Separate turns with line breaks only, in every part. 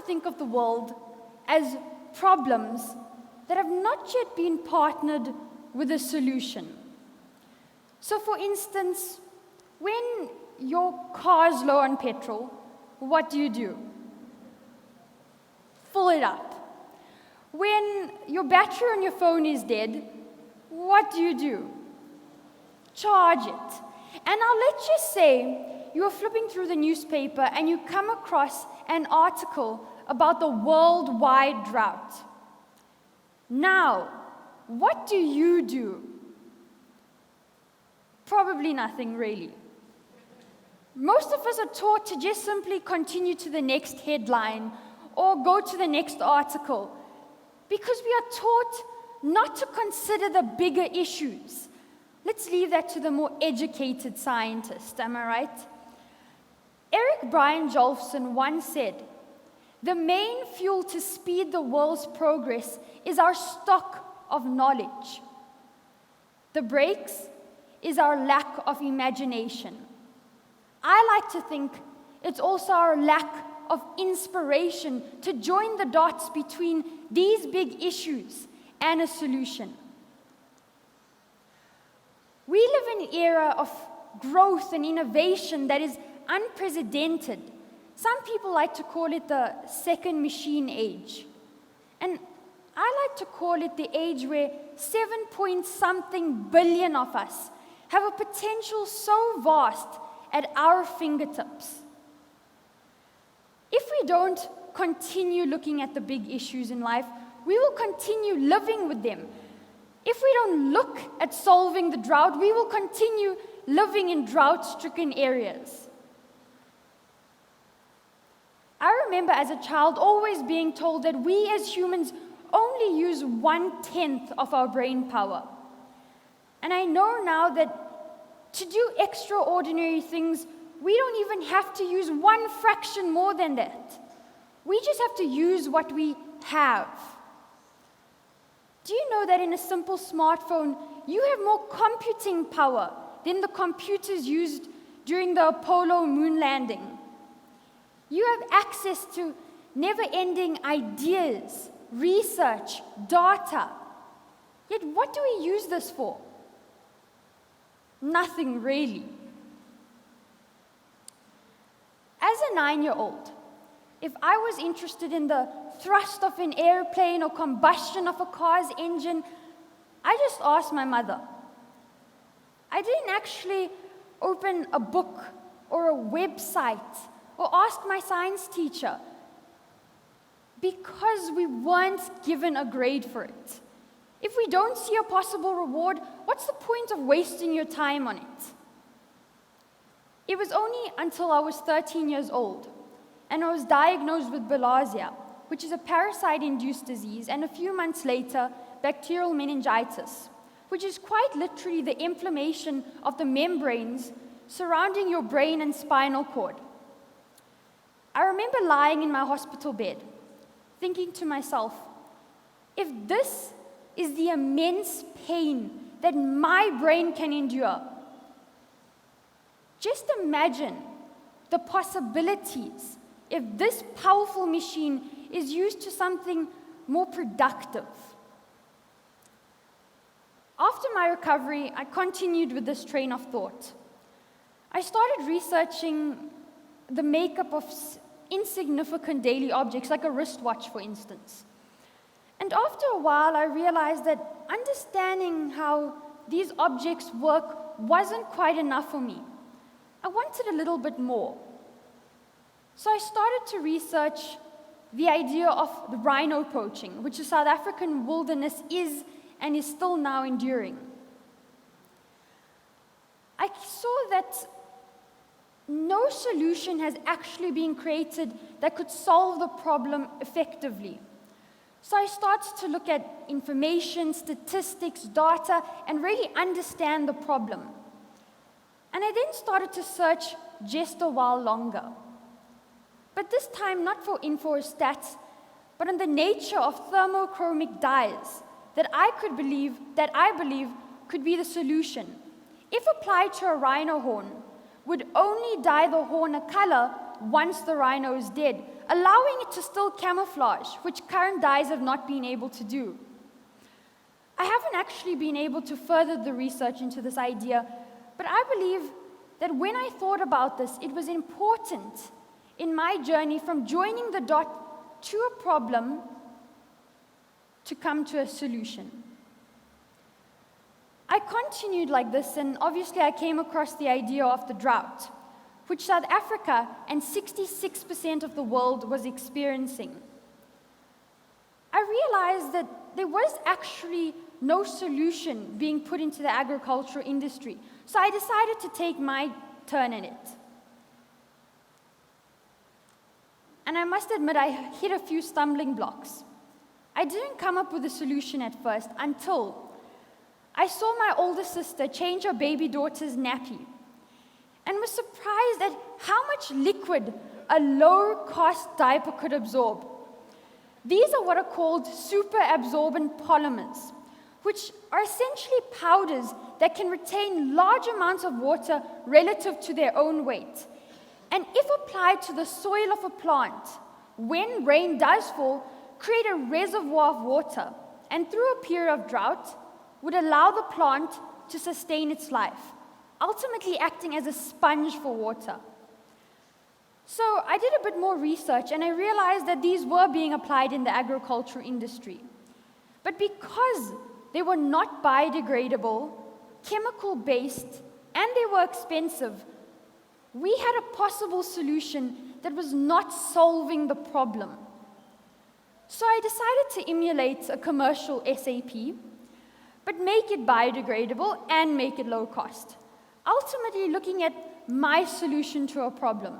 think of the world as problems that have not yet been partnered with a solution. So for instance, when your car's low on petrol, what do? Fill it up. When your battery on your phone is dead, what do? Charge it. And now let's just say you are flipping through the newspaper and you come across an article about the worldwide drought. Now, what do? Probably nothing, really. Most of us are taught to just simply continue to the next headline or go to the next article because we are taught not to consider the bigger issues. Let's leave that to the more educated scientists, am I right? Eric Brian Jolfson once said, "The main fuel to speed the world's progress is our stock of knowledge. The brakes is our lack of imagination." I like to think it's also our lack of inspiration to join the dots between these big issues and a solution. We live in an era of growth and innovation that is unprecedented. Some people like to call it the second machine age. And I like to call it the age where 7-point-something billion of us have a potential so vast at our fingertips. If we don't continue looking at the big issues in life, we will continue living with them. If we don't look at solving the drought, we will continue living in drought-stricken areas. I remember as a child always being told that we as humans only use 1/10 of our brain power. And I know now that to do extraordinary things, we don't even have to use one fraction more than that. We just have to use what we have. Do you know that in a simple smartphone, you have more computing power than the computers used during the Apollo moon landing? You have access to never-ending ideas, research, data. Yet what do we use this for? Nothing really. As a 9-year-old, if I was interested in the thrust of an airplane or combustion of a car's engine, I just asked my mother. I didn't actually open a book or a website or ask my science teacher because we weren't given a grade for it. If we don't see a possible reward, what's the point of wasting your time on it? It was only until I was 13 years old and I was diagnosed with Bilharzia, which is a parasite-induced disease, and a few months later, bacterial meningitis, which is quite literally the inflammation of the membranes surrounding your brain and spinal cord. I remember lying in my hospital bed, thinking to myself, if this is the immense pain that my brain can endure, just imagine the possibilities if this powerful machine is used to something more productive. After my recovery, I continued with this train of thought. I started researching the makeup of insignificant daily objects, like a wristwatch, for instance. And after a while, I realized that understanding how these objects work wasn't quite enough for me. I wanted a little bit more. So I started to research the idea of the rhino poaching, which the South African wilderness is and is still now enduring. I saw that no solution has actually been created that could solve the problem effectively. So I started to look at information, statistics, data, and really understand the problem. And I then started to search just a while longer. But this time not for info or stats, but on the nature of thermochromic dyes that I believe could be the solution. If applied to a rhino horn, would only dye the horn a color once the rhino is dead, allowing it to still camouflage, which current dyes have not been able to do. I haven't actually been able to further the research into this idea, but I believe that when I thought about this, it was important in my journey from joining the dot to a problem to come to a solution. I continued like this, and obviously I came across the idea of the drought, which South Africa and 66% of the world was experiencing. I realized that there was actually no solution being put into the agricultural industry, so I decided to take my turn in it. And I must admit, I hit a few stumbling blocks. I didn't come up with a solution at first until I saw my older sister change her baby daughter's nappy and was surprised at how much liquid a low-cost diaper could absorb. These are what are called super-absorbent polymers, which are essentially powders that can retain large amounts of water relative to their own weight. And if applied to the soil of a plant, when rain does fall, create a reservoir of water, and through a period of drought, would allow the plant to sustain its life, ultimately acting as a sponge for water. So I did a bit more research, and I realized that these were being applied in the agricultural industry. But because they were not biodegradable, chemical-based, and they were expensive, we had a possible solution that was not solving the problem. So I decided to emulate a commercial SAP, but make it biodegradable and make it low cost, ultimately looking at my solution to a problem.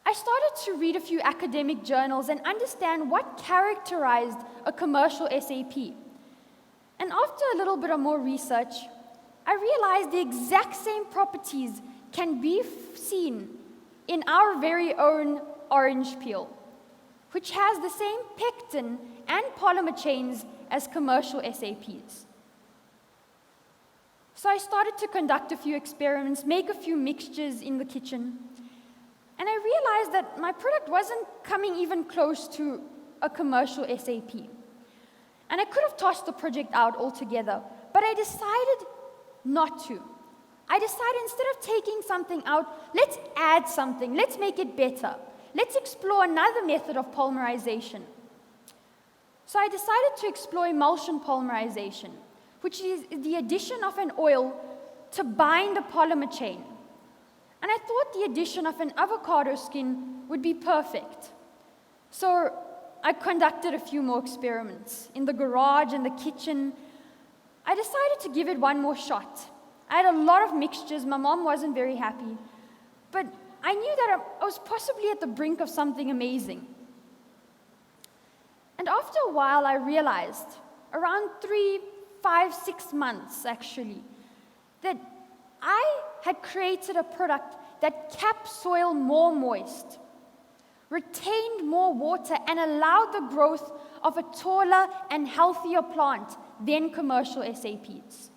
I started to read a few academic journals and understand what characterized a commercial SAP. And after a little bit of more research, I realized the exact same properties can be seen in our very own orange peel, which has the same pectin and polymer chains as commercial SAPs. So I started to conduct a few experiments, make a few mixtures in the kitchen, and I realized that my product wasn't coming even close to a commercial SAP. And I could have tossed the project out altogether, but I decided not to. I decided instead of taking something out, let's add something, let's make it better. Let's explore another method of polymerization. So I decided to explore emulsion polymerization, which is the addition of an oil to bind a polymer chain. And I thought the addition of an avocado skin would be perfect. So I conducted a few more experiments in the garage and the kitchen. I decided to give it one more shot. I had a lot of mixtures. My mom wasn't very happy. But I knew that I was possibly at the brink of something amazing. And after a while, I realized, around 3, 5, 6 months actually, that I had created a product that kept soil more moist, retained more water, and allowed the growth of a taller and healthier plant than commercial SAPs.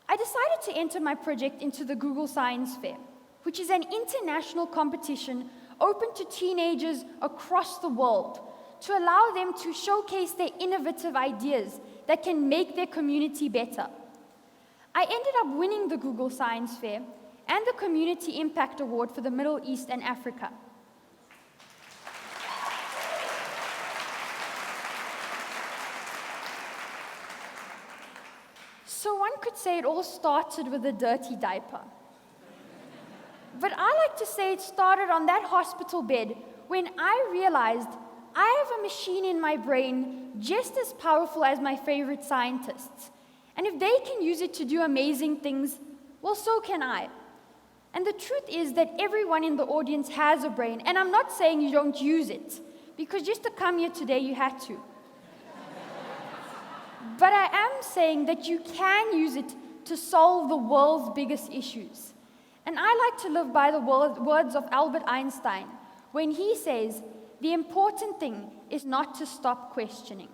I decided to enter my project into the Google Science Fair, which is an international competition open to teenagers across the world to allow them to showcase their innovative ideas that can make their community better. I ended up winning the Google Science Fair and the Community Impact Award for the Middle East and Africa. So one could say it all started with a dirty diaper. But I like to say it started on that hospital bed when I realized I have a machine in my brain just as powerful as my favorite scientists. And if they can use it to do amazing things, well, so can I. And the truth is that everyone in the audience has a brain. And I'm not saying you don't use it, because just to come here today, you had to. But I am saying that you can use it to solve the world's biggest issues. And I like to live by the words of Albert Einstein when he says, the important thing is not to stop questioning.